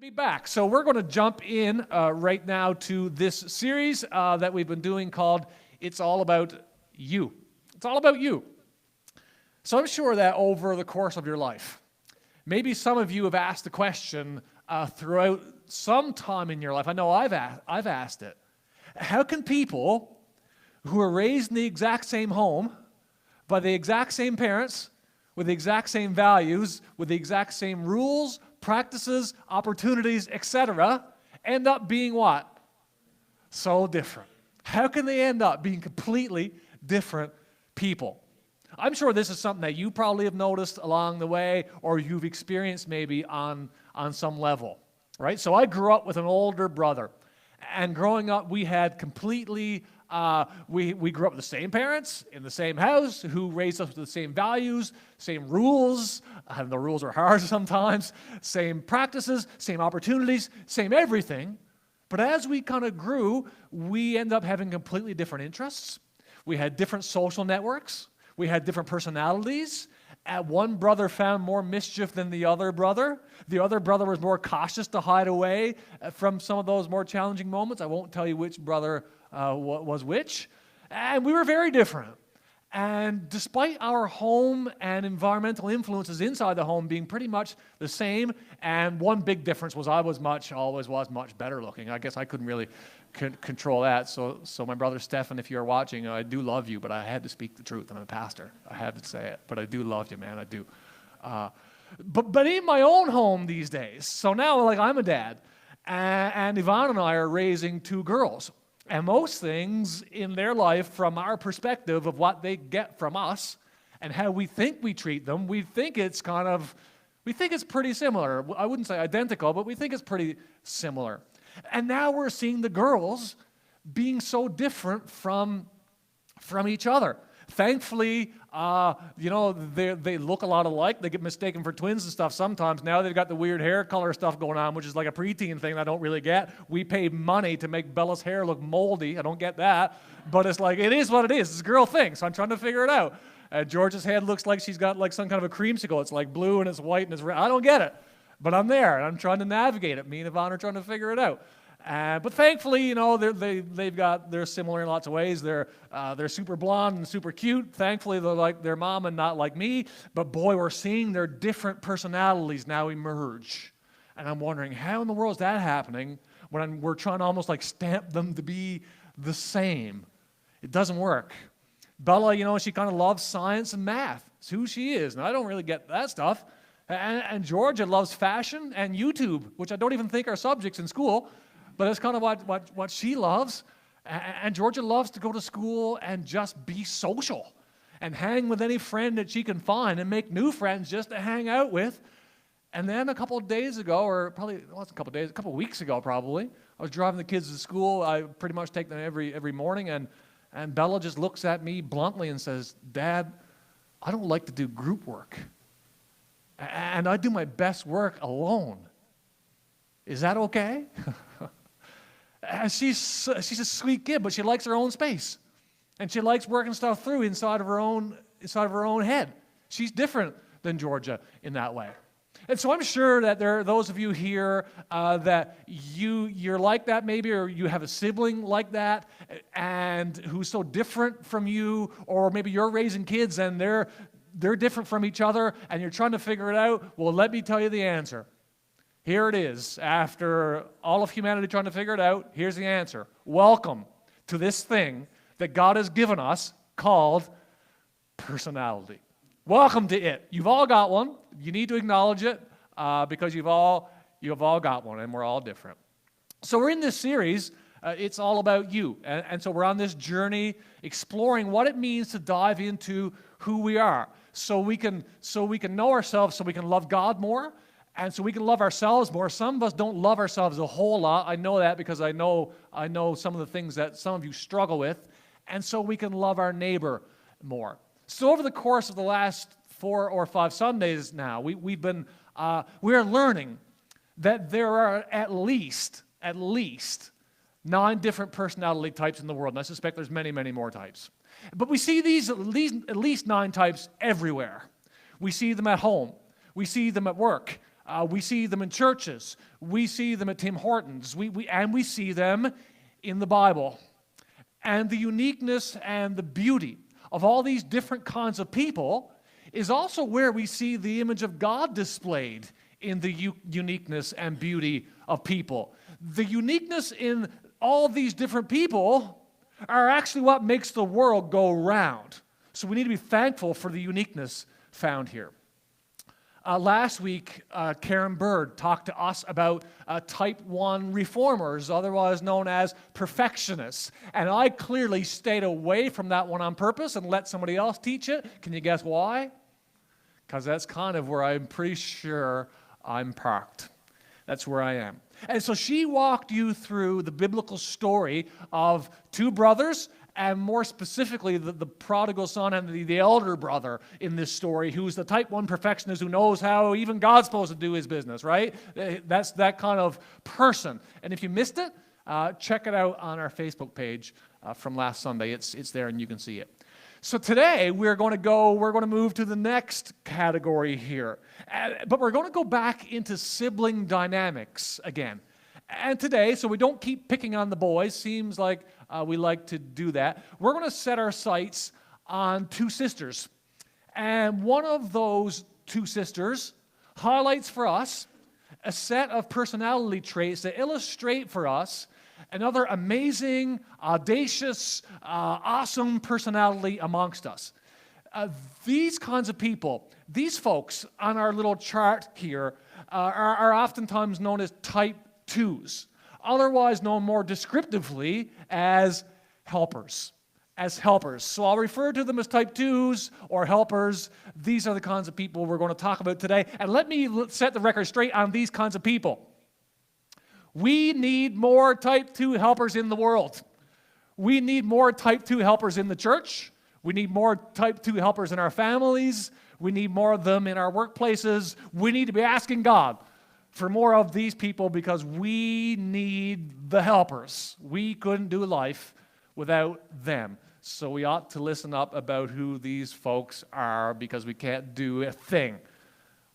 Be back. So we're going to jump in right now to this series that we've been doing called It's All About You. It's all about you. So I'm sure that over the course of your life, maybe some of you have asked the question throughout some time in your life. I know I've asked it. How can people who are raised in the exact same home, by the exact same parents, with the exact same values, with the exact same rules, practices, opportunities, etc., end up being what? So different. How can they end up being completely different people? I'm sure this is something that you probably have noticed along the way, or you've experienced maybe on some level, right? So I grew up with an older brother, and growing up we had completely we grew up with the same parents in the same house who raised us with the same values, same rules, and the rules are hard sometimes, same practices, same opportunities, same everything. But as we kind of grew, we ended up having completely different interests. We had different social networks. We had different personalities. One brother found more mischief than the other brother. The other brother was more cautious to hide away from some of those more challenging moments. I won't tell you which brother was which. And we were very different. And despite our home and environmental influences inside the home being pretty much the same, and one big difference was I always was much better looking. I guess I couldn't really control that. So my brother Stefan, if you're watching, I do love you, but I had to speak the truth. I'm a pastor. I had to say it. But I do love you, man. I do. But in my own home these days, so now like I'm a dad, and Yvonne and I are raising two girls. And most things in their life, from our perspective of what they get from us and how we think we treat them, we think it's pretty similar. I wouldn't say identical, but we think it's pretty similar. And now we're seeing the girls being so different from each other. Thankfully, they look a lot alike. They get mistaken for twins and stuff sometimes. Now they've got the weird hair color stuff going on, which is like a preteen thing I don't really get. We pay money to make Bella's hair look moldy. I don't get that. But it's like, it is what it is. It's a girl thing, so I'm trying to figure it out. George's head looks like she's got like some kind of a creamsicle. It's like blue and it's white and it's red. I don't get it. But I'm there, and I'm trying to navigate it. Me and Yvonne are trying to figure it out. But thankfully, they're similar in lots of ways. They're super blonde and super cute. Thankfully, they're like their mom and not like me. But boy, we're seeing their different personalities now emerge. And I'm wondering, how in the world is that happening when we're trying to almost like stamp them to be the same? It doesn't work. Bella, she kind of loves science and math. It's who she is. And I don't really get that stuff. And Georgia loves fashion and YouTube, which I don't even think are subjects in school. But that's kind of what she loves. And Georgia loves to go to school and just be social and hang with any friend that she can find and make new friends just to hang out with. And then a couple of days ago, or probably, it wasn't a couple of weeks ago probably, I was driving the kids to school. I pretty much take them every morning. And Bella just looks at me bluntly and says, "Dad, I don't like to do group work. And I do my best work alone. Is that okay?" And she's a sweet kid, but she likes her own space, and she likes working stuff through inside of her own head. She's different than Georgia in that way. And so I'm sure that there are those of you here that you're like that maybe, or you have a sibling like that, and who's so different from you, or maybe you're raising kids and they're different from each other, and you're trying to figure it out. Well, let me tell you the answer. Here it is. After all of humanity trying to figure it out, here's the answer. Welcome to this thing that God has given us called personality. Welcome to it. You've all got one. You need to acknowledge it because you've all got one, and we're all different. So we're in this series. It's all about you. And so we're on this journey exploring what it means to dive into who we are, so we can know ourselves, so we can love God more, and so we can love ourselves more. Some of us don't love ourselves a whole lot. I know that because I know some of the things that some of you struggle with, and so we can love our neighbor more. So over the course of the last 4 or 5 Sundays now, we're learning that there are at least 9 different personality types in the world, and I suspect there's many, many more types. But we see these at least 9 types everywhere. We see them at home. We see them at work. We see them in churches. We see them at Tim Hortons. We see them in the Bible. And the uniqueness and the beauty of all these different kinds of people is also where we see the image of God displayed in the uniqueness and beauty of people. The uniqueness in all these different people are actually what makes the world go round. So we need to be thankful for the uniqueness found here. Last week, Karen Bird talked to us about type 1 reformers, otherwise known as perfectionists. And I clearly stayed away from that one on purpose and let somebody else teach it. Can you guess why? Because that's kind of where I'm pretty sure I'm parked. That's where I am. And so she walked you through the biblical story of two brothers, and more specifically, the prodigal son and the elder brother in this story, who's the type 1 perfectionist who knows how even God's supposed to do his business, right? That's that kind of person. And if you missed it, check it out on our Facebook page from last Sunday. It's there and you can see it. So today we're going to move to the next category here. But we're going to go back into sibling dynamics again. And today, so we don't keep picking on the boys, seems like we like to do that, we're going to set our sights on two sisters. And one of those two sisters highlights for us a set of personality traits that illustrate for us another amazing, audacious, awesome personality amongst us. These kinds of people, these folks on our little chart here, are oftentimes known as type 2s, otherwise known more descriptively as helpers. So I'll refer to them as type 2s or helpers. These are the kinds of people we're going to talk about today. And let me set the record straight on these kinds of people. We need more type 2 helpers in the world. We need more type 2 helpers in the church. We need more type 2 helpers in our families. We need more of them in our workplaces. We need to be asking God for more of these people because we need the helpers. We couldn't do life without them. So we ought to listen up about who these folks are because we can't do a thing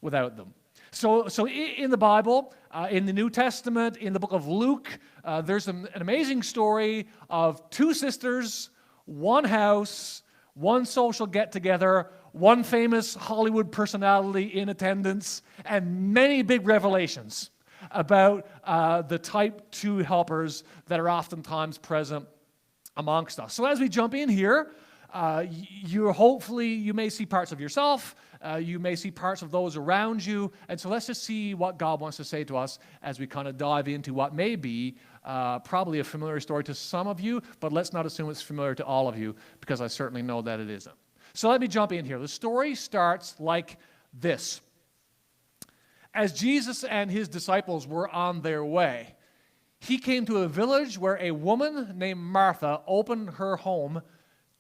without them. So in the Bible, in the New Testament, in the book of Luke, there's an amazing story of two sisters, one house, one social get-together, one famous Hollywood personality in attendance, and many big revelations about the type 2 helpers that are oftentimes present amongst us. So as we jump in here, you may see parts of yourself, you may see parts of those around you, and so let's just see what God wants to say to us as we kind of dive into what may be probably a familiar story to some of you, but let's not assume it's familiar to all of you, because I certainly know that it isn't. So let me jump in here. The story starts like this. As Jesus and his disciples were on their way, he came to a village where a woman named Martha opened her home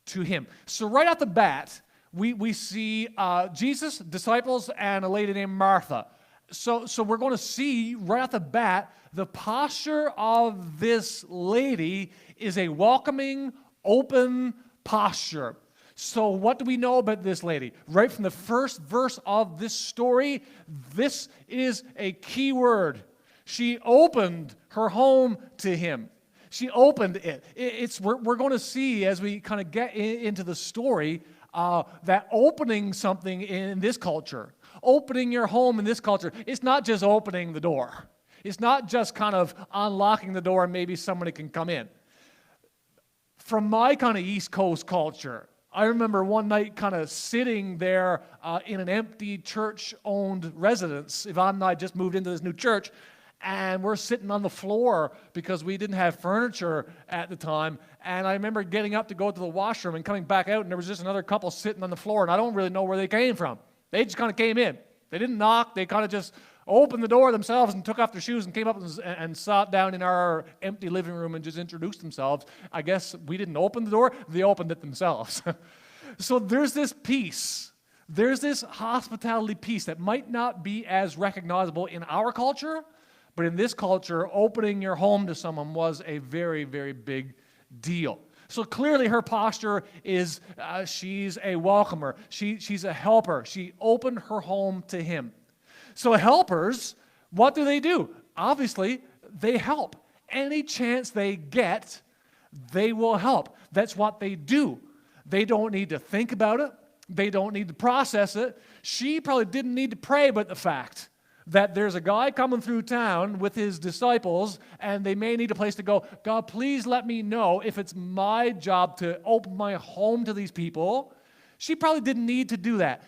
to him. So right off the bat, we see Jesus, disciples, and a lady named Martha. So we're going to see right off the bat, the posture of this lady is a welcoming, open posture. So what do we know about this lady? Right from the first verse of this story, this is a key word. She opened her home to him. She opened it. We're going to see as we kind of get into the story that opening something in this culture, opening your home in this culture, it's not just opening the door. It's not just kind of unlocking the door and maybe somebody can come in. From my kind of East Coast culture, I remember one night kind of sitting there in an empty church-owned residence. Yvonne and I just moved into this new church, and we're sitting on the floor because we didn't have furniture at the time. And I remember getting up to go to the washroom and coming back out, and there was just another couple sitting on the floor, and I don't really know where they came from. They just kind of came in. They didn't knock. They kind of just opened the door themselves and took off their shoes and came up and sat down in our empty living room and just introduced themselves. I guess we didn't open the door. They opened it themselves. So there's this piece. There's this hospitality piece that might not be as recognizable in our culture, but in this culture, opening your home to someone was a very, very big deal. So clearly her posture is she's a welcomer. She's a helper. She opened her home to him. So helpers, what do? Obviously, they help. Any chance they get, they will help. That's what they do. They don't need to think about it. They don't need to process it. She probably didn't need to pray about the fact that there's a guy coming through town with his disciples, and they may need a place to go. God, please let me know if it's my job to open my home to these people. She probably didn't need to do that.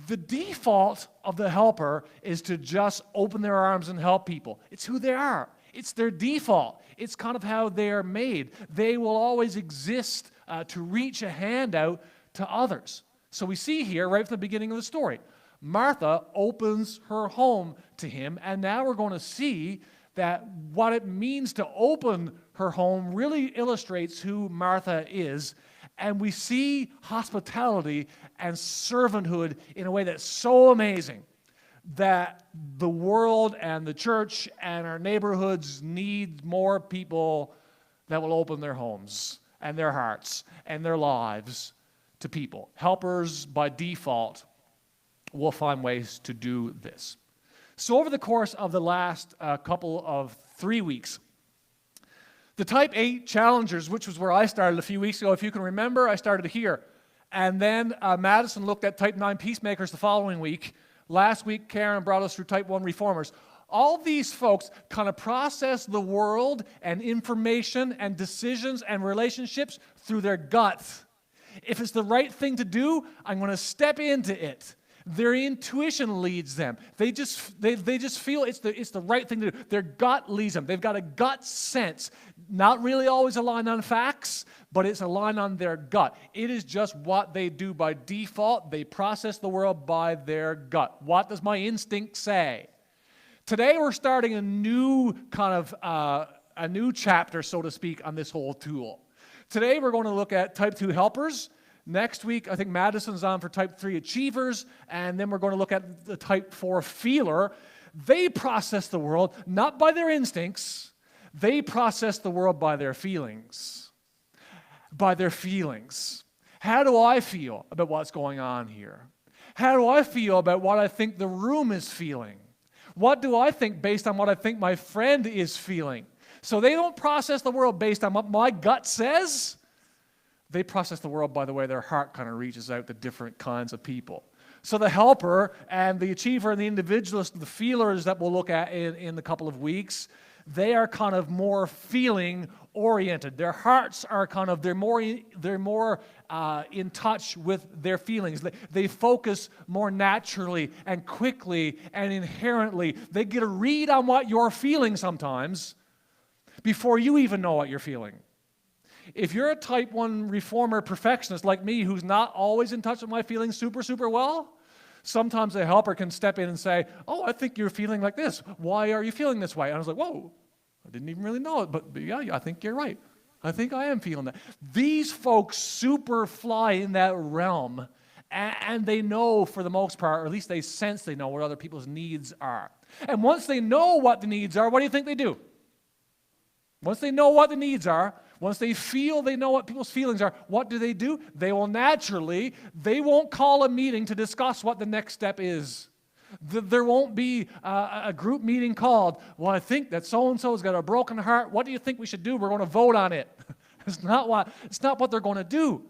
The default of the helper is to just open their arms and help people. It's who they are. It's their default. It's kind of how they are made. They will always exist to reach a hand out to others. So we see here, right from the beginning of the story, Martha opens her home to him, and now we're going to see that what it means to open her home really illustrates who Martha is. And we see hospitality and servanthood in a way that's so amazing that the world and the church and our neighborhoods need more people that will open their homes and their hearts and their lives to people. Helpers, by default, will find ways to do this. So over the course of the last couple of 3 weeks, the Type 8 Challengers, which was where I started a few weeks ago, if you can remember, I started here. And then Madison looked at Type 9 Peacemakers the following week. Last week, Karen brought us through Type 1 Reformers. All these folks kind of process the world and information and decisions and relationships through their guts. If it's the right thing to do, I'm going to step into it. Their intuition leads them. They just feel it's the right thing to do. Their gut leads them. They've got a gut sense. Not really always aligned on facts, but it's aligned on their gut. It is just what they do by default. They process the world by their gut. What does my instinct say? Today we're starting a new kind of a new chapter, so to speak, on this whole tool. Today we're going to look at Type 2 helpers. Next week, I think Madison's on for Type 3 achievers, and then we're going to look at the Type 4 feeler. They process the world not by their instincts. They process the world by their feelings. By their feelings. How do I feel about what's going on here? How do I feel about what I think the room is feeling? What do I think based on what I think my friend is feeling? So they don't process the world based on what my gut says. They process the world by the way their heart kind of reaches out to different kinds of people. So the helper and the achiever and the individualist, the feelers that we'll look at in a couple of weeks, they are kind of more feeling oriented. Their hearts are kind of, they're more in touch with their feelings. They focus more naturally and quickly and inherently. They get a read on what you're feeling sometimes before you even know what you're feeling. If you're a Type 1 reformer perfectionist like me who's not always in touch with my feelings super well, sometimes a helper can step in and say, oh, I think you're feeling like this. Why are you feeling this way? And I was like, whoa, I didn't even really know it, but yeah, I think you're right. I think I am feeling that. These folks super fly in that realm, and they know for the most part, or at least they sense they know what other people's needs are. And once they know what the needs are, what do you think they do? Once they know what the needs are, once they feel they know what people's feelings are, what do? They will naturally, they won't call a meeting to discuss what the next step is. There won't be a group meeting called, well, I think that so-and-so's got a broken heart. What do you think we should do? We're going to vote on it. It's not what they're going to do.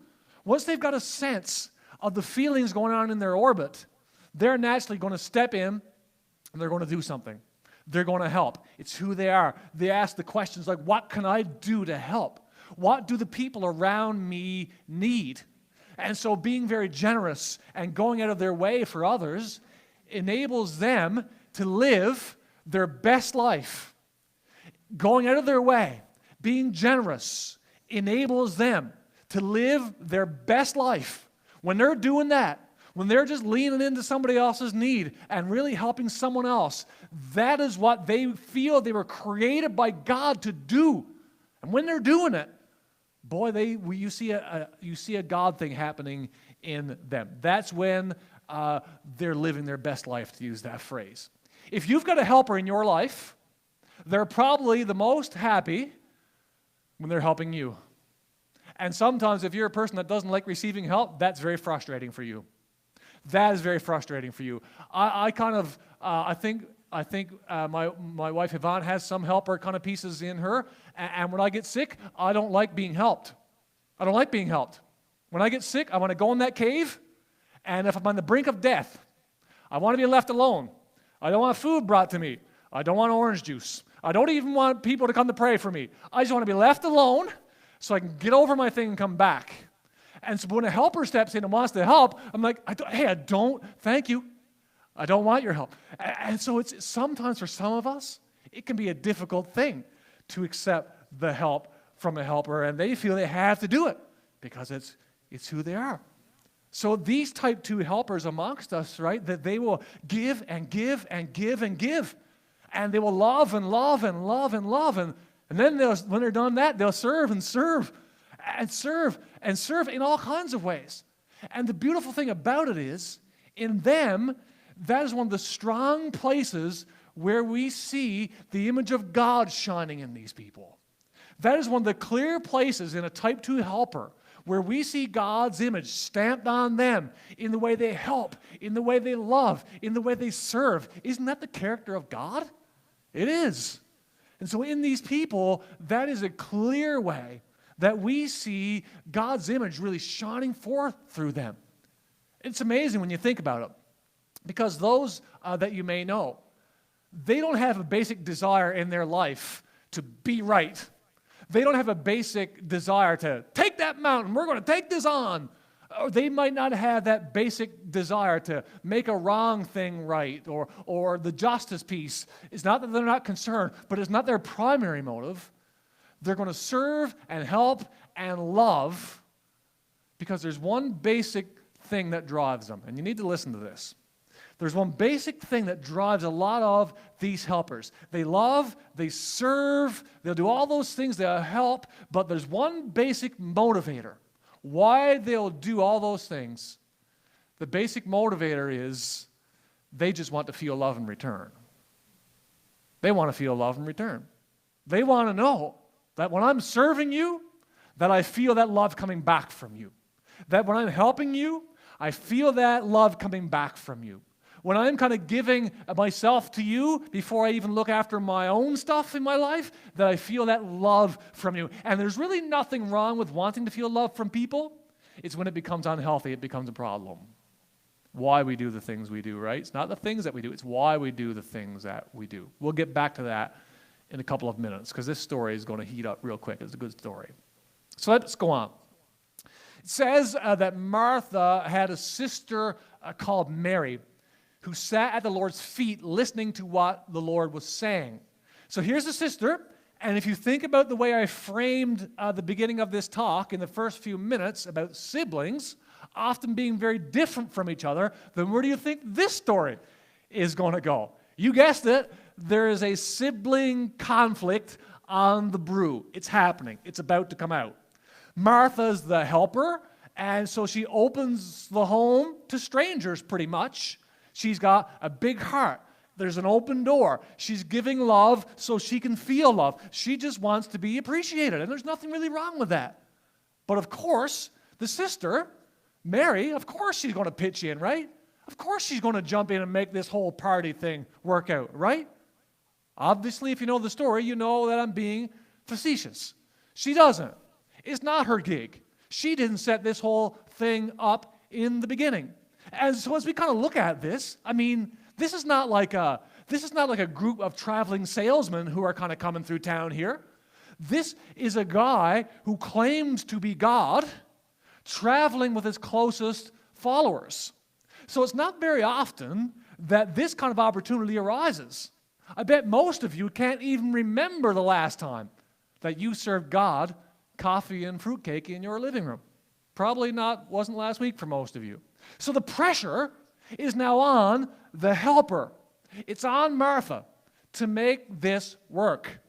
Once they've got a sense of the feelings going on in their orbit, they're naturally going to step in and they're going to do something. They're going to help. It's who they are. They ask the questions like, what can I do to help? What do the people around me need? And so being very generous and going out of their way for others enables them to live their best life. Going out of their way, being generous, enables them to live their best life. When they're doing that, when they're just leaning into somebody else's need and really helping someone else, that is what they feel they were created by God to do. And when they're doing it, boy, you see a God thing happening in them. That's when they're living their best life, to use that phrase. If you've got a helper in your life, they're probably the most happy when they're helping you. And sometimes if you're a person that doesn't like receiving help, that's very frustrating for you. That is very frustrating for you. I kind of My wife Yvonne has some helper kind of pieces in her, and when I get sick, I don't like being helped. I don't like being helped. When I get sick, I want to go in that cave, and if I'm on the brink of death, I want to be left alone. I don't want food brought to me. I don't want orange juice. I don't even want people to come to pray for me. I just want to be left alone so I can get over my thing and come back. And so when a helper steps in and wants to help, I'm like, thank you. I don't want your help. And so it's sometimes for some of us, it can be a difficult thing to accept the help from a helper, and they feel they have to do it because it's who they are. So these type 2 helpers amongst us, right, that they will give and give and give and give. And they will love and love and love and love. And then when they're done that, they'll serve and serve and serve and serve in all kinds of ways. And the beautiful thing about it is, in them, that is one of the strong places where we see the image of God shining in these people. That is one of the clear places in a type 2 helper where we see God's image stamped on them in the way they help, in the way they love, in the way they serve. Isn't that the character of God? It is. And so in these people, that is a clear way that we see God's image really shining forth through them. It's amazing when you think about it, because those that you may know, they don't have a basic desire in their life to be right. They don't have a basic desire to take that mountain, we're going to take this on. Or they might not have that basic desire to make a wrong thing right, or the justice piece. It's not that they're not concerned, but it's not their primary motive. They're going to serve and help and love because there's one basic thing that drives them. And you need to listen to this. There's one basic thing that drives a lot of these helpers. They love, they serve, they'll do all those things, they'll help, but there's one basic motivator. Why they'll do all those things, the basic motivator is they just want to feel love in return. They want to feel love in return. They want to know that when I'm serving you, that I feel that love coming back from you. That when I'm helping you, I feel that love coming back from you. When I'm kind of giving myself to you before I even look after my own stuff in my life, that I feel that love from you. And there's really nothing wrong with wanting to feel love from people. It's when it becomes unhealthy, it becomes a problem. Why we do the things we do, right? It's not the things that we do, it's why we do the things that we do. We'll get back to that in a couple of minutes because this story is going to heat up real quick. It's a good story. So let's go on. It says that Martha had a sister called Mary, who sat at the Lord's feet listening to what the Lord was saying. So here's the sister, and if you think about the way I framed the beginning of this talk in the first few minutes about siblings often being very different from each other, then where do you think this story is going to go? You guessed it, there is a sibling conflict on the brew. It's happening. It's about to come out. Martha's the helper, and so she opens the home to strangers pretty much. She's got a big heart. There's an open door. She's giving love so she can feel love. She just wants to be appreciated, and there's nothing really wrong with that. But of course, the sister, Mary, of course she's going to pitch in, right? Of course she's going to jump in and make this whole party thing work out, right? Obviously, if you know the story, you know that I'm being facetious. She doesn't. It's not her gig. She didn't set this whole thing up in the beginning. And so as we kind of look at this, I mean, this is not like a group of traveling salesmen who are kind of coming through town here. This is a guy who claims to be God, traveling with his closest followers. So it's not very often that this kind of opportunity arises. I bet most of you can't even remember the last time that you served God coffee and fruitcake in your living room. Probably wasn't last week for most of you. So the pressure is now on the helper. It's on Martha to make this work.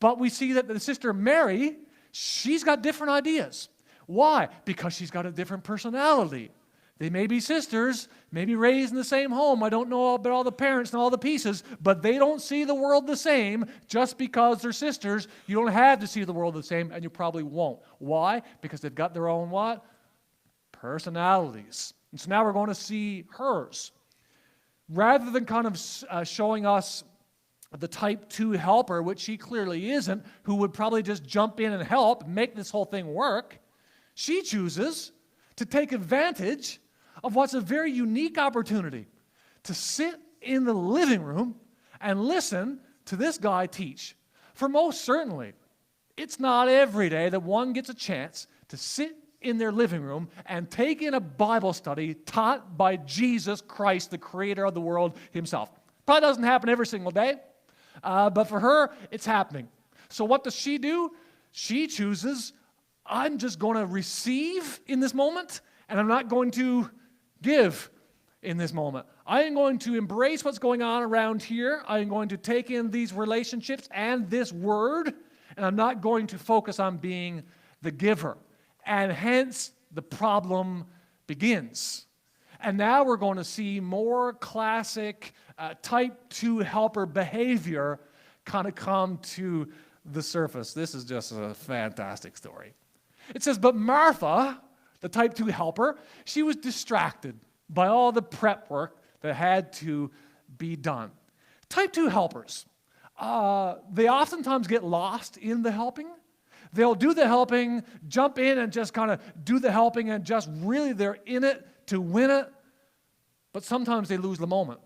But we see that the sister Mary, she's got different ideas. Why? Because she's got a different personality. They may be sisters, maybe raised in the same home. I don't know about all the parents and all the pieces, but they don't see the world the same just because they're sisters. You don't have to see the world the same, and you probably won't. Why? Because they've got their own what? Personalities. And so now we're going to see hers. rather than kind of showing us the type 2 helper, which she clearly isn't, who would probably just jump in and help make this whole thing work, she chooses to take advantage of what's a very unique opportunity to sit in the living room and listen to this guy teach. For most certainly, it's not every day that one gets a chance to sit in their living room and take in a Bible study taught by Jesus Christ, the creator of the world himself. Probably doesn't happen every single day, but for her, it's happening. So what does she do? She chooses, I'm just going to receive in this moment, and I'm not going to give in this moment. I am going to embrace what's going on around here. I am going to take in these relationships and this word, and I'm not going to focus on being the giver. And hence, the problem begins. And now we're going to see more classic type 2 helper behavior kind of come to the surface. This is just a fantastic story. It says, but Martha, the type 2 helper, she was distracted by all the prep work that had to be done. Type 2 helpers, they oftentimes get lost in the helping. They'll do the helping, jump in and just kind of do the helping, and just really they're in it to win it. But sometimes they lose the moment.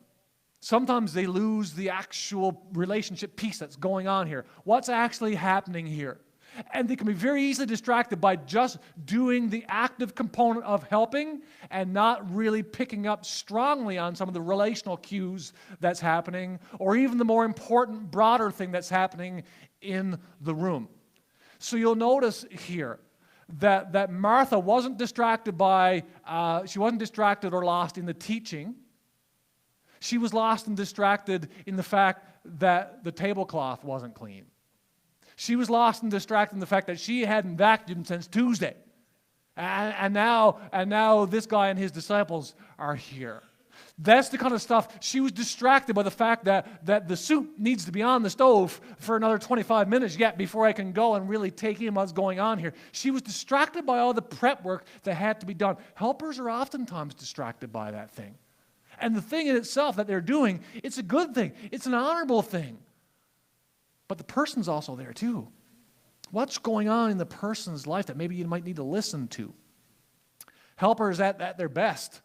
Sometimes they lose the actual relationship piece that's going on here. What's actually happening here? And they can be very easily distracted by just doing the active component of helping and not really picking up strongly on some of the relational cues that's happening, or even the more important, broader thing that's happening in the room. So you'll notice here that Martha wasn't distracted she wasn't distracted or lost in the teaching. She was lost and distracted in the fact that the tablecloth wasn't clean. She was lost and distracted in the fact that she hadn't vacuumed since Tuesday. And now this guy and his disciples are here. That's the kind of stuff. She was distracted by the fact that the soup needs to be on the stove for another 25 minutes yet before I can go and really take in what's going on here. She was distracted by all the prep work that had to be done. Helpers are oftentimes distracted by that thing. And the thing in itself that they're doing, it's a good thing. It's an honorable thing. But the person's also there too. What's going on in the person's life that maybe you might need to listen to? Helpers at their best.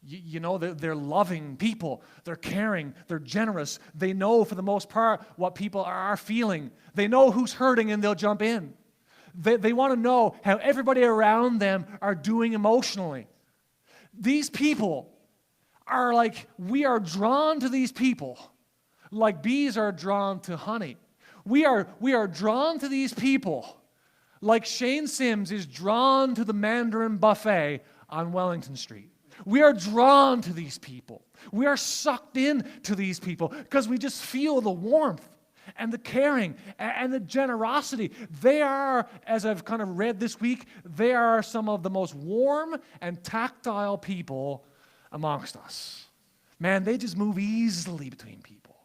You know, they're loving people. They're caring. They're generous. They know, for the most part, what people are feeling. They know who's hurting, and they'll jump in. They want to know how everybody around them are doing emotionally. These people are like, we are drawn to these people like bees are drawn to honey. We are drawn to these people like Shane Sims is drawn to the Mandarin buffet on Wellington Street. We are drawn to these people. We are sucked in to these people because we just feel the warmth and the caring and the generosity. They are, as I've kind of read this week, they are some of the most warm and tactile people amongst us. Man, they just move easily between people.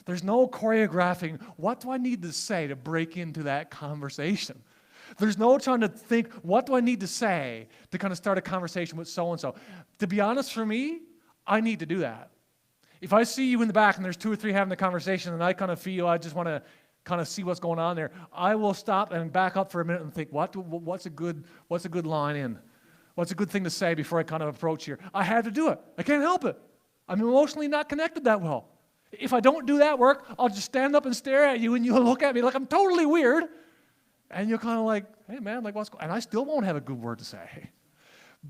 There's no choreographing, what do I need to say to break into that conversation? There's no trying to think, what do I need to say to kind of start a conversation with so-and-so? To be honest, for me, I need to do that. If I see you in the back and there's 2 or 3 having a conversation and I kind of feel I just want to kind of see what's going on there, I will stop and back up for a minute and think, what's a good line in? What's a good thing to say before I kind of approach here? I had to do it. I can't help it. I'm emotionally not connected that well. If I don't do that work, I'll just stand up and stare at you and you'll look at me like I'm totally weird. And you're kind of like, hey man, like what's going on? And I still won't have a good word to say.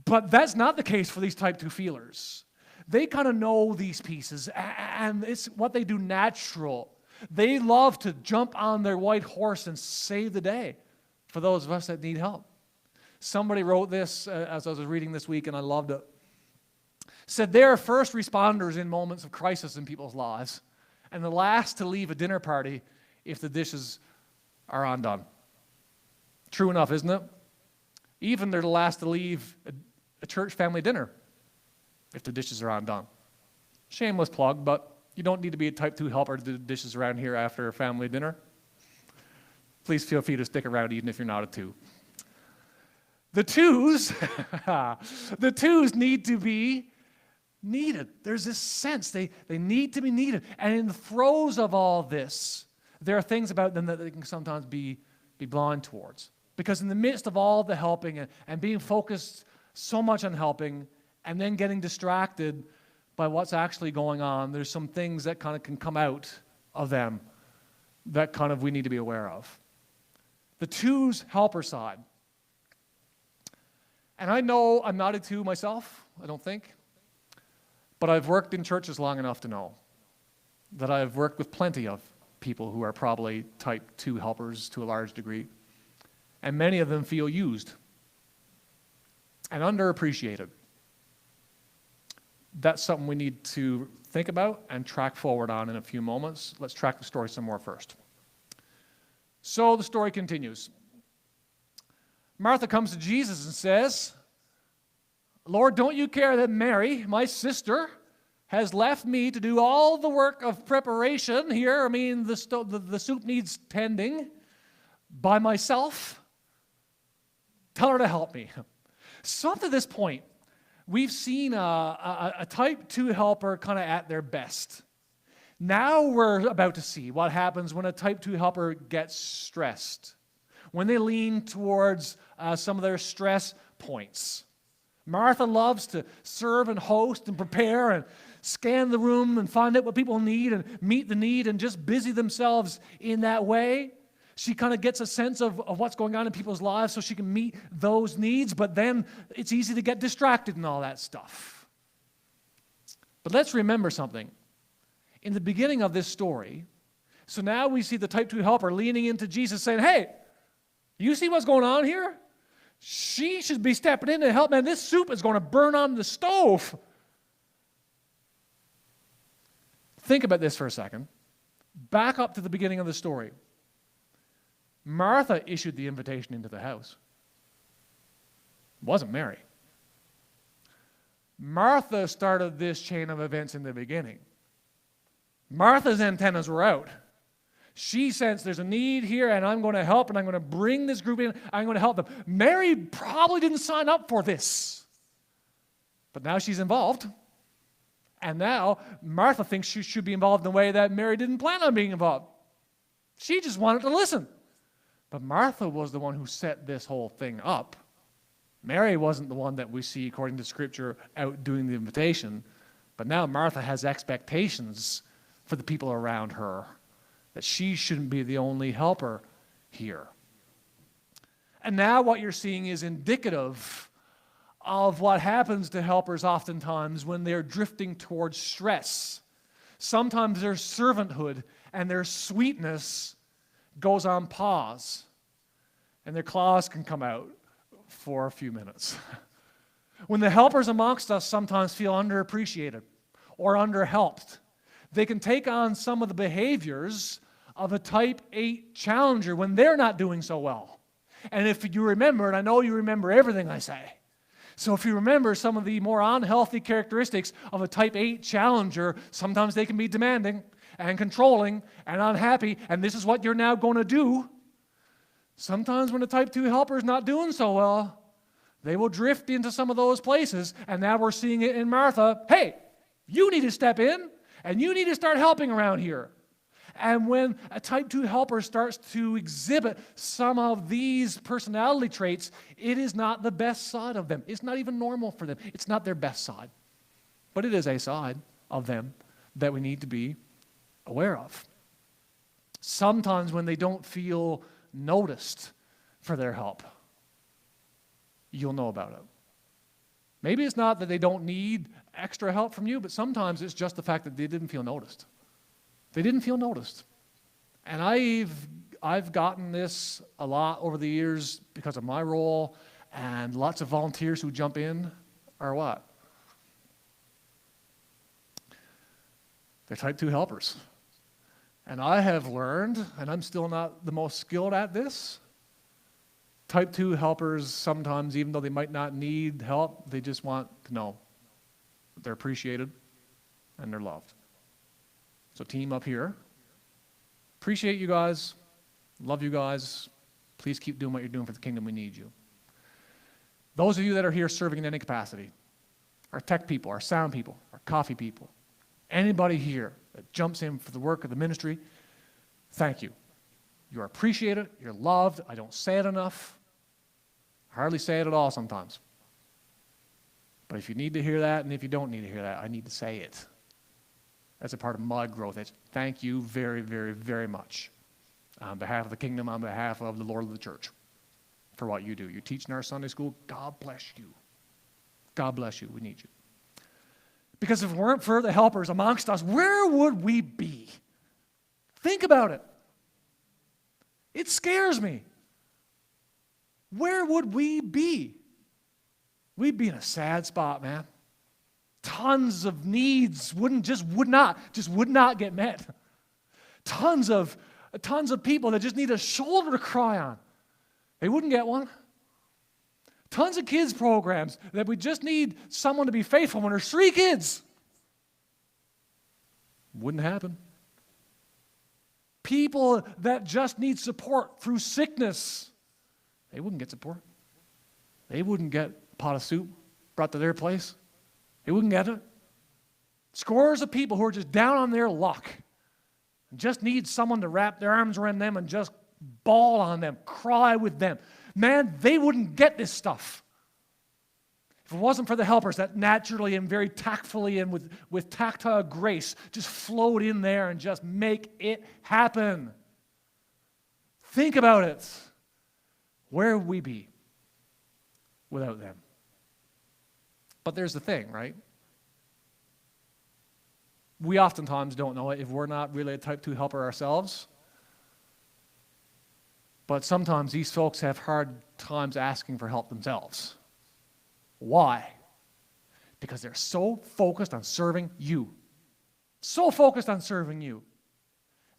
But that's not the case for these type 2 feelers. They kind of know these pieces, and it's what they do natural. They love to jump on their white horse and save the day for those of us that need help. Somebody wrote this as I was reading this week, and I loved it. Said they are first responders in moments of crisis in people's lives, and the last to leave a dinner party if the dishes are undone. True enough, isn't it? Even they're the last to leave a church family dinner if the dishes are undone. Shameless plug, but you don't need to be a type 2 helper to do the dishes around here after a family dinner. Please feel free to stick around even if you're not a 2. The 2s, the 2s need to be needed. There's this sense they need to be needed. And in the throes of all this, there are things about them that they can sometimes be blind towards. Because in the midst of all the helping and being focused so much on helping and then getting distracted by what's actually going on, there's some things that kind of can come out of them that kind of we need to be aware of. The two's helper side. And I know I'm not a two myself, I don't think, but I've worked in churches long enough to know that I've worked with plenty of people who are probably type 2 helpers to a large degree, and many of them feel used and underappreciated. That's something we need to think about and track forward on in a few moments. Let's track the story some more first. So the story continues. Martha comes to Jesus and says, Lord, don't you care that Mary, my sister, has left me to do all the work of preparation here? I mean, the soup needs tending by myself. Tell her to help me. So up to this point, we've seen a type 2 helper kind of at their best. Now we're about to see what happens when a type 2 helper gets stressed, when they lean towards some of their stress points. Martha loves to serve and host and prepare and scan the room and find out what people need and meet the need and just busy themselves in that way. She kind of gets a sense of what's going on in people's lives so she can meet those needs, but then it's easy to get distracted and all that stuff. But let's remember something. In the beginning of this story, so now we see the type 2 helper leaning into Jesus saying, hey, you see what's going on here? She should be stepping in to help. Man, this soup is going to burn on the stove. Think about this for a second. Back up to the beginning of the story. Martha issued the invitation into the house. It wasn't Mary. Martha started this chain of events in the beginning. Martha's antennas were out. She sensed there's a need here, and I'm going to help, and I'm going to bring this group in. I'm going to help them. Mary probably didn't sign up for this. But now she's involved. And now Martha thinks she should be involved in a way that Mary didn't plan on being involved. She just wanted to listen. But Martha was the one who set this whole thing up. Mary wasn't the one that we see, according to Scripture, out doing the invitation. But now Martha has expectations for the people around her, that she shouldn't be the only helper here. And now what you're seeing is indicative of what happens to helpers oftentimes when they're drifting towards stress. Sometimes their servanthood and their sweetness goes on pause, and their claws can come out for a few minutes. When the helpers amongst us sometimes feel underappreciated or underhelped, they can take on some of the behaviors of a type 8 challenger when they're not doing so well. And if you remember, and I know you remember everything I say, so if you remember some of the more unhealthy characteristics of a type 8 challenger, sometimes they can be demanding and controlling and unhappy, and this is what you're now going to do. Sometimes when a type 2 helper is not doing so well, they will drift into some of those places, and now we're seeing it in Martha. Hey, you need to step in, and you need to start helping around here. And when a type 2 helper starts to exhibit some of these personality traits, it is not the best side of them. It's not even normal for them. It's not their best side. But it is a side of them that we need to be aware of. Sometimes when they don't feel noticed for their help, you'll know about it. Maybe it's not that they don't need extra help from you, but sometimes it's just the fact that they didn't feel noticed. They didn't feel noticed. And I've gotten this a lot over the years because of my role, and lots of volunteers who jump in are what? They're type 2 helpers. And I have learned, and I'm still not the most skilled at this, type 2 helpers sometimes, even though they might not need help, they just want to know they're appreciated and they're loved. So team up here, appreciate you guys, love you guys. Please keep doing what you're doing for the kingdom. We need you. Those of you that are here serving in any capacity, our tech people, our sound people, our coffee people, anybody here that jumps in for the work of the ministry, thank you. You are appreciated, you're loved. I don't say it enough. I hardly say it at all sometimes. But if you need to hear that, and if you don't need to hear that, I need to say it. That's a part of my growth. It's thank you very, very, very much on behalf of the kingdom, on behalf of the Lord of the church for what you do. You're teaching our Sunday school. God bless you. God bless you. We need you. Because if it weren't for the helpers amongst us, where would we be? Think about it. It scares me. Where would we be? We'd be in a sad spot, man. Tons of needs would not get met. Tons of people that just need a shoulder to cry on. They wouldn't get one. Tons of kids programs that we just need someone to be faithful when there's 3 kids. Wouldn't happen. People that just need support through sickness, they wouldn't get support. They wouldn't get a pot of soup brought to their place. They wouldn't get it. Scores of people who are just down on their luck and just need someone to wrap their arms around them and just bawl on them, cry with them. Man, they wouldn't get this stuff. If it wasn't for the helpers that naturally and very tactfully and with tactile grace just float in there and just make it happen. Think about it. Where would we be without them? But there's the thing, right? We oftentimes don't know it if we're not really a type 2 helper ourselves. But sometimes these folks have hard times asking for help themselves. Why? Because they're so focused on serving you. So focused on serving you.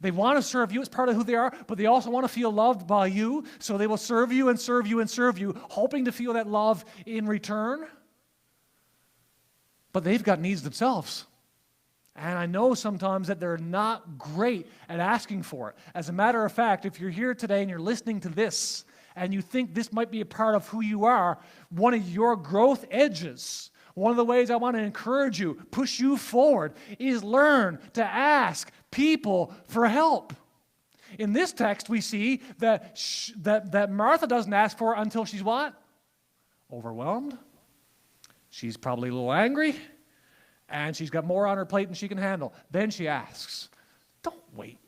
They want to serve you as part of who they are, but they also want to feel loved by you, so they will serve you and serve you and serve you, hoping to feel that love in return. But they've got needs themselves. And I know sometimes that they're not great at asking for it. As a matter of fact, if you're here today and you're listening to this, and you think this might be a part of who you are, one of your growth edges, one of the ways I want to encourage you, push you forward, is learn to ask people for help. In this text, we see that Martha doesn't ask for it until she's what? Overwhelmed. She's probably a little angry, and she's got more on her plate than she can handle. Then she asks. Don't wait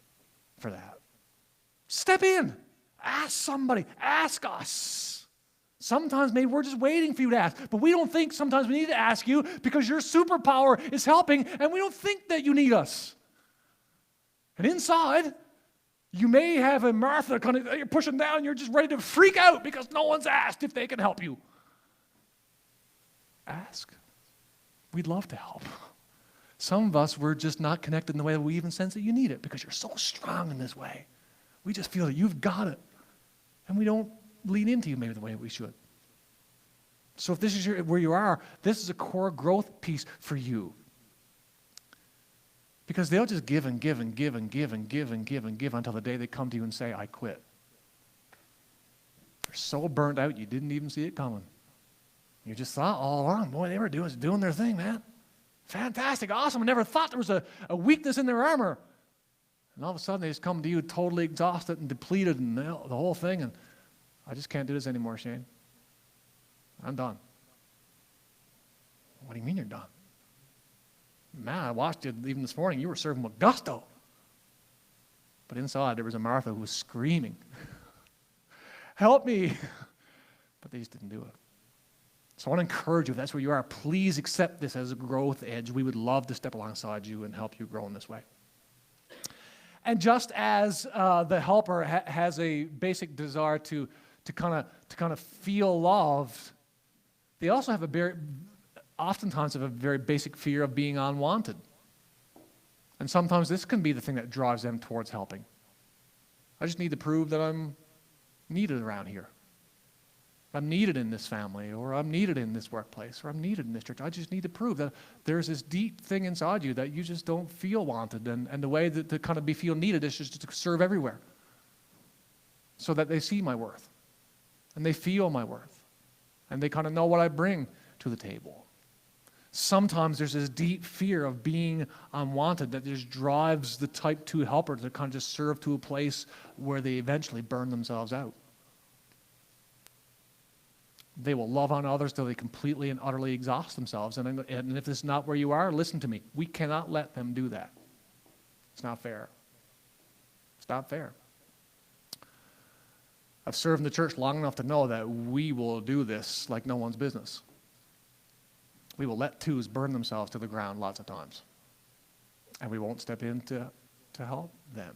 for that. Step in. Ask somebody. Ask us. Sometimes maybe we're just waiting for you to ask, but we don't think sometimes we need to ask you because your superpower is helping, and we don't think that you need us. And inside, you may have a Martha kind of, you're pushing down, you're just ready to freak out because no one's asked if they can help you. Ask. We'd love to help. Some of us, we're just not connected in the way that we even sense that you need it because you're so strong in this way. We just feel that you've got it. And we don't lean into you maybe the way we should. So if this is where you are, this is a core growth piece for you. Because they'll just give and give and give and give and give and give and give until the day they come to you and say, I quit. They're so burnt out you didn't even see it coming. You just thought all along, boy, they were doing their thing, man. Fantastic, awesome. I never thought there was a weakness in their armor. And all of a sudden, they just come to you totally exhausted and depleted and the whole thing. And I just can't do this anymore, Shane. I'm done. What do you mean you're done? Man, I watched you even this morning. You were serving with gusto. But inside, there was a Martha who was screaming, help me. But they just didn't do it. So I want to encourage you, if that's where you are, please accept this as a growth edge. We would love to step alongside you and help you grow in this way. And just as the helper has a basic desire to kind of feel loved, they also have oftentimes have a very basic fear of being unwanted. And sometimes this can be the thing that drives them towards helping. I just need to prove that I'm needed around here. I'm needed in this family, or I'm needed in this workplace, or I'm needed in this church. I just need to prove that there's this deep thing inside you that you just don't feel wanted. And the way that to kind of feel needed is just to serve everywhere so that they see my worth and they feel my worth and they kind of know what I bring to the table. Sometimes there's this deep fear of being unwanted that just drives the type 2 helper to kind of just serve to a place where they eventually burn themselves out. They will love on others till they completely and utterly exhaust themselves. And if this is not where you are, listen to me. We cannot let them do that. It's not fair. It's not fair. I've served in the church long enough to know that we will do this like no one's business. We will let 2s burn themselves to the ground lots of times. And we won't step in to help them.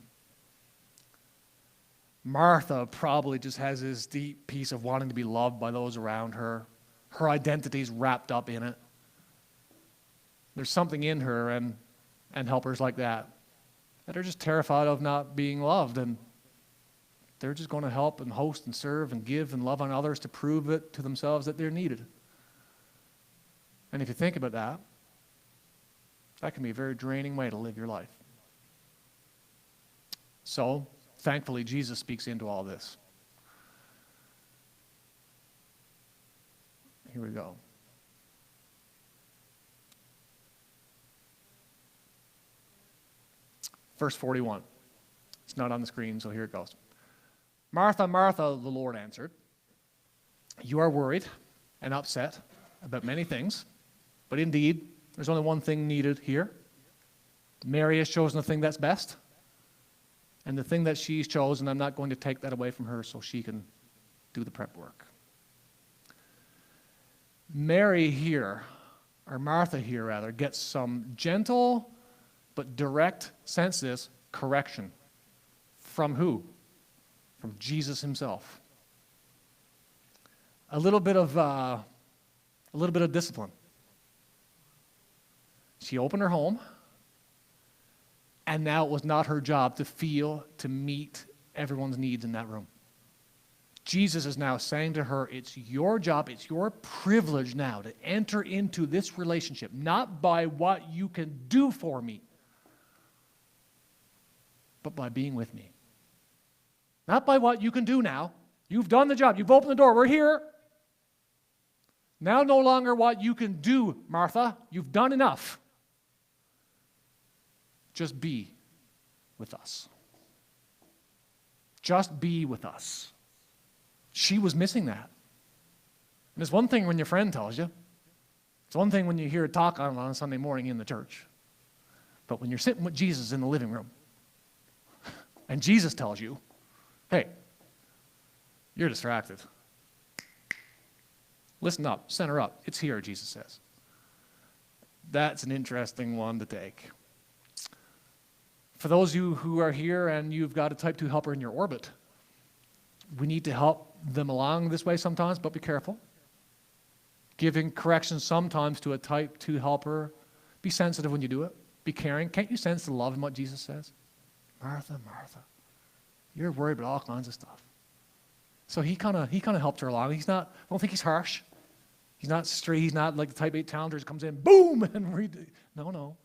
Martha probably just has this deep piece of wanting to be loved by those around her. Her identity's wrapped up in it. There's something in her and helpers like that are just terrified of not being loved, and they're just going to help and host and serve and give and love on others to prove it to themselves that they're needed. And if you think about that, that can be a very draining way to live your life. So, thankfully, Jesus speaks into all this. Here we go. Verse 41. It's not on the screen, so here it goes. Martha, Martha, the Lord answered, you are worried and upset about many things, but indeed, there's only one thing needed here. Mary has chosen the thing that's best. And the thing that she's chosen, I'm not going to take that away from her so she can do the prep work. Mary here, or Martha here rather, gets some gentle but direct, sense this, correction. From who? From Jesus himself. A little bit of discipline. She opened her home, and now it was not her job to meet everyone's needs in that room. Jesus is now saying to her, it's your job, it's your privilege now to enter into this relationship, not by what you can do for me, but by being with me. Not by what you can do now. You've done the job. You've opened the door. We're here. Now no longer what you can do, Martha. You've done enough. Just be with us. Just be with us. She was missing that. And it's one thing when your friend tells you. It's one thing when you hear a talk on a Sunday morning in the church. But when you're sitting with Jesus in the living room, and Jesus tells you, hey, you're distracted. Listen up, center up. It's here, Jesus says. That's an interesting one to take. For those of you who are here and you've got a type 2 helper in your orbit, we need to help them along this way sometimes, but be careful. Giving corrections sometimes to a type 2 helper. Be sensitive when you do it. Be caring. Can't you sense the love in what Jesus says? Martha, Martha, you're worried about all kinds of stuff. So he kind of helped her along. I don't think he's harsh. He's not straight. He's not like the type 8 challenger who comes in, boom, and no.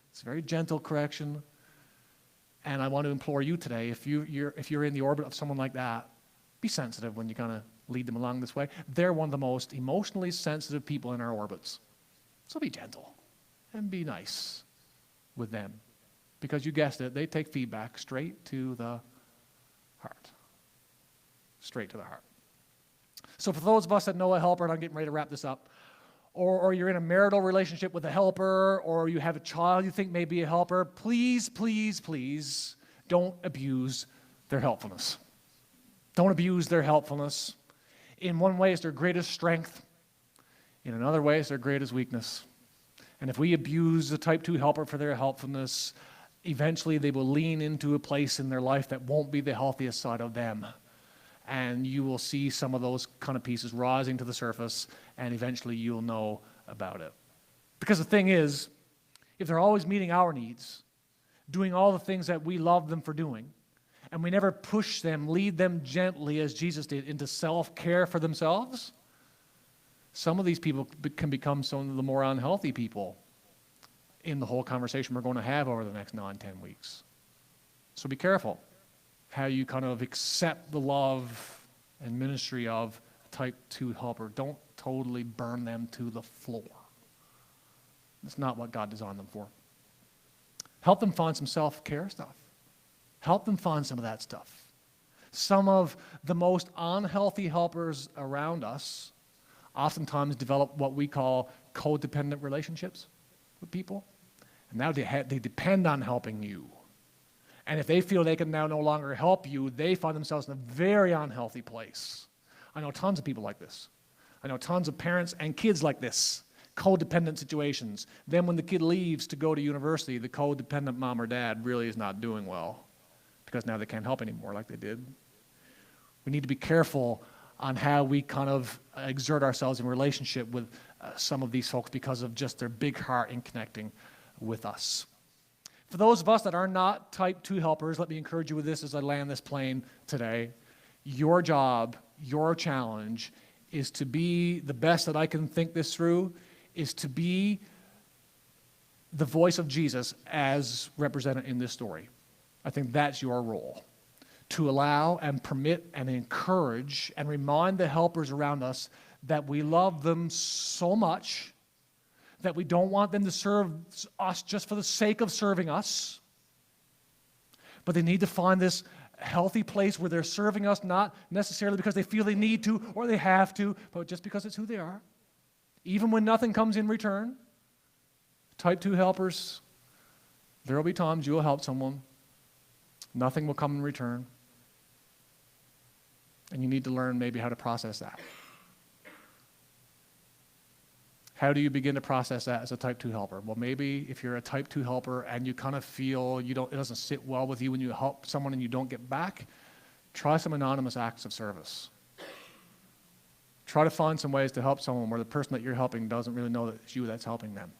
It's a very gentle correction. And I want to implore you today, if you're in the orbit of someone like that, be sensitive when you kind of lead them along this way. They're one of the most emotionally sensitive people in our orbits. So be gentle and be nice with them. Because you guessed it, they take feedback straight to the heart. Straight to the heart. So for those of us that know a helper, and I'm getting ready to wrap this up, or you're in a marital relationship with a helper, or you have a child you think may be a helper, please, please, please don't abuse their helpfulness. Don't abuse their helpfulness. In one way, it's their greatest strength. In another way, it's their greatest weakness. And if we abuse the type 2 helper for their helpfulness, eventually they will lean into a place in their life that won't be the healthiest side of them. And you will see some of those kind of pieces rising to the surface, and eventually you'll know about it. Because the thing is, if they're always meeting our needs, doing all the things that we love them for doing, and we never push them, lead them gently, as Jesus did, into self-care for themselves, some of these people can become some of the more unhealthy people in the whole conversation we're going to have over the next 9-10 weeks. So be careful how you kind of accept the love and ministry of a type 2 helper. Don't totally burn them to the floor. That's not what God designed them for. Help them find some self-care stuff. Help them find some of that stuff. Some of the most unhealthy helpers around us oftentimes develop what we call codependent relationships with people. And now they depend on helping you. And if they feel they can now no longer help you, they find themselves in a very unhealthy place. I know tons of people like this. I know tons of parents and kids like this. Codependent situations. Then when the kid leaves to go to university, the codependent mom or dad really is not doing well because now they can't help anymore like they did. We need to be careful on how we kind of exert ourselves in relationship with some of these folks because of just their big heart in connecting with us. For those of us that are not type 2 helpers, let me encourage you with this as I land this plane today. Your job, your challenge is to be the best that I can think this through, is to be the voice of Jesus as represented in this story. I think that's your role. To allow and permit and encourage and remind the helpers around us that we love them so much that we don't want them to serve us just for the sake of serving us, but they need to find this healthy place where they're serving us not necessarily because they feel they need to or they have to, but just because it's who they are. Even when nothing comes in return, type 2 helpers, there will be times you will help someone. Nothing will come in return. And you need to learn maybe how to process that. How do you begin to process that as a type 2 helper? Well, maybe if you're a type 2 helper and you kind of feel it doesn't sit well with you when you help someone and you don't get back, try some anonymous acts of service. Try to find some ways to help someone where the person that you're helping doesn't really know that it's you that's helping them.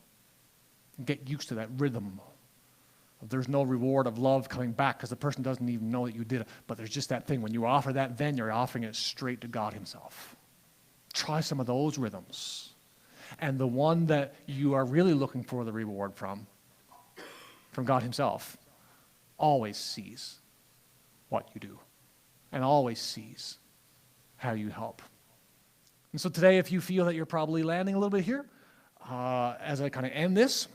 And get used to that rhythm. There's no reward of love coming back because the person doesn't even know that you did it. But there's just that thing. When you offer that, then you're offering it straight to God himself. Try some of those rhythms. And the one that you are really looking for the reward from God himself, always sees what you do and always sees how you help. And so today, if you feel that you're probably landing a little bit here, as I kind of end this,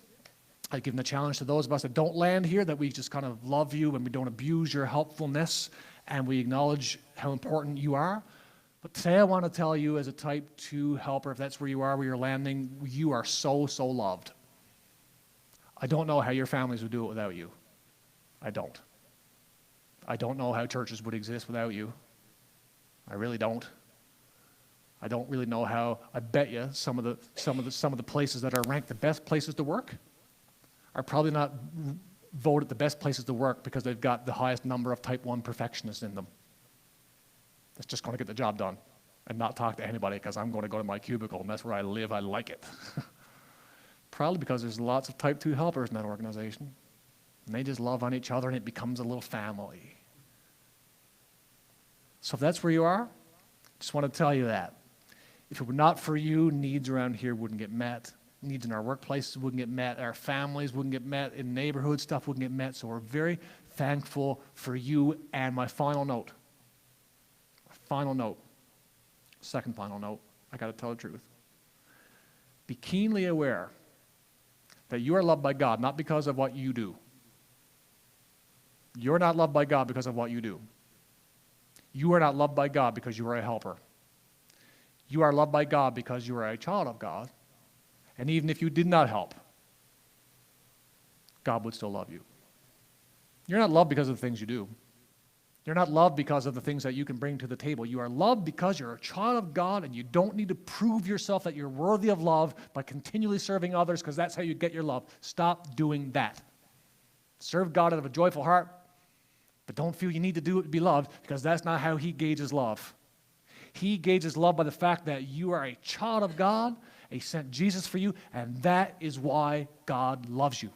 I give the challenge to those of us that don't land here, that we just kind of love you and we don't abuse your helpfulness and we acknowledge how important you are. But today I want to tell you as a type 2 helper, if that's where you are, where you're landing, you are so, so loved. I don't know how your families would do it without you. I don't. I don't know how churches would exist without you. I really don't. I don't really know how. I bet you some of the places that are ranked the best places to work are probably not voted the best places to work because they've got the highest number of type 1 perfectionists in them. That's just going to get the job done and not talk to anybody because I'm going to go to my cubicle and that's where I live. I like it. Probably because there's lots of type 2 helpers in that organization. And they just love on each other and it becomes a little family. So if that's where you are, just want to tell you that. If it were not for you, needs around here wouldn't get met. Needs in our workplaces wouldn't get met. Our families wouldn't get met. In neighborhood stuff wouldn't get met. So we're very thankful for you. And my final note, second final note, I got to tell the truth. Be keenly aware that you are loved by God, not because of what you do. You're not loved by God because of what you do. You are not loved by God because you are a helper. You are loved by God because you are a child of God. And even if you did not help, God would still love you. You're not loved because of the things you do. You're not loved because of the things that you can bring to the table. You are loved because you're a child of God and you don't need to prove yourself that you're worthy of love by continually serving others because that's how you get your love. Stop doing that. Serve God out of a joyful heart, but don't feel you need to do it to be loved because that's not how he gauges love. He gauges love by the fact that you are a child of God, he sent Jesus for you, and that is why God loves you.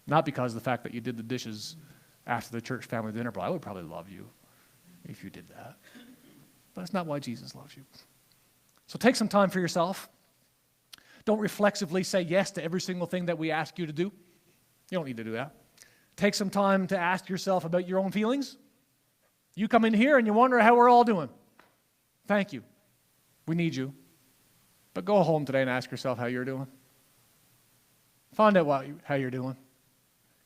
Not because of the fact that you did the dishes after the church family dinner, but I would probably love you if you did that. But that's not why Jesus loves you. So take some time for yourself. Don't reflexively say yes to every single thing that we ask you to do. You don't need to do that. Take some time to ask yourself about your own feelings. You come in here and you wonder how we're all doing. Thank you. We need you. But go home today and ask yourself how you're doing. Find out how you're doing.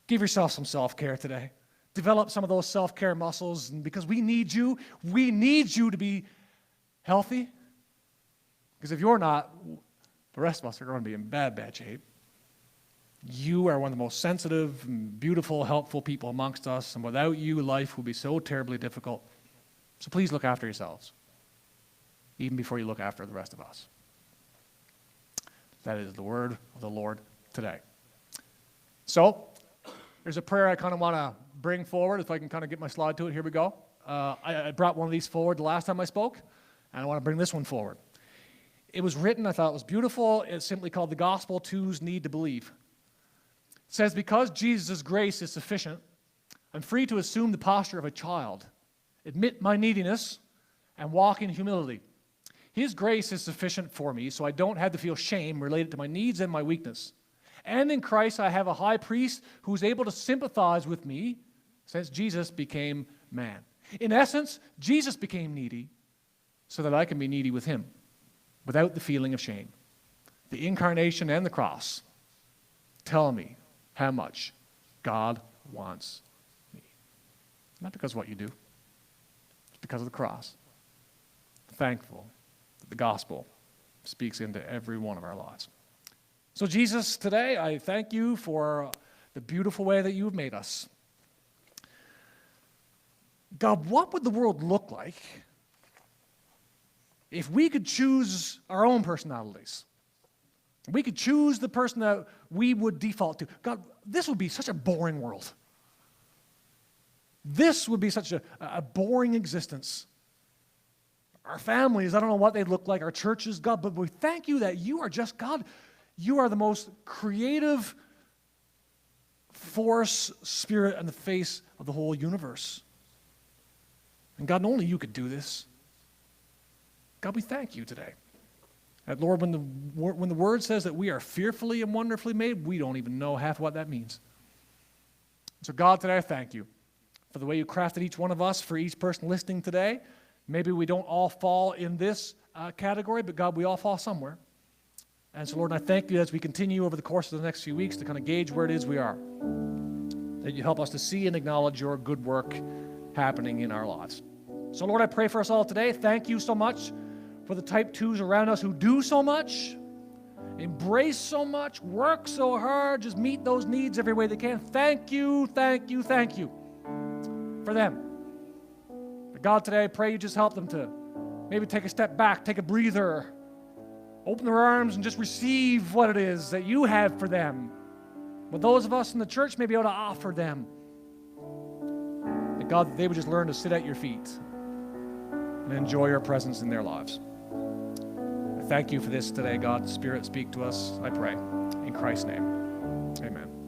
Give yourself some self-care today. Develop some of those self-care muscles, and because we need you to be healthy. Because if you're not, the rest of us are going to be in bad shape. You are one of the most sensitive, and beautiful, helpful people amongst us, and without you, life will be so terribly difficult. So please look after yourselves, even before you look after the rest of us. That is the word of the Lord today. So, there's a prayer I kind of want to bring forward, if I can kind of get my slide to it. Here we go. I brought one of these forward the last time I spoke, and I want to bring this one forward. It was written, I thought it was beautiful. It's simply called The Gospel Twos Need to Believe. It says, because Jesus' grace is sufficient, I'm free to assume the posture of a child, admit my neediness, and walk in humility. His grace is sufficient for me, so I don't have to feel shame related to my needs and my weakness. And in Christ, I have a high priest who's able to sympathize with me since Jesus became man. In essence, Jesus became needy so that I can be needy with him without the feeling of shame. The incarnation and the cross tell me how much God wants me. Not because of what you do, it's because of the cross. Thankful that the gospel speaks into every one of our lives. So Jesus, today I thank you for the beautiful way that you've made us. God, what would the world look like if we could choose our own personalities? We could choose the person that we would default to. God, this would be such a boring world. This would be such a boring existence. Our families, I don't know what they look like, our churches, God, but we thank you that you are just God. You are the most creative force, spirit on the face of the whole universe. And God, only you could do this. God, we thank you today. And Lord, when the word says that we are fearfully and wonderfully made, we don't even know half what that means. So God, today I thank you for the way you crafted each one of us, for each person listening today. Maybe we don't all fall in this category, but God, we all fall somewhere. And so, Lord, I thank you as we continue over the course of the next few weeks to kind of gauge where it is we are, that you help us to see and acknowledge your good work happening in our lives. So, Lord, I pray for us all today. Thank you so much for the type 2s around us who do so much, embrace so much, work so hard, just meet those needs every way they can. Thank you for them. But God, today I pray you just help them to maybe take a step back, take a breather, open their arms and just receive what it is that you have for them. But those of us in the church may be able to offer them. And God, that they would just learn to sit at your feet and enjoy your presence in their lives. I thank you for this today, God. Spirit, speak to us, I pray. In Christ's name, amen.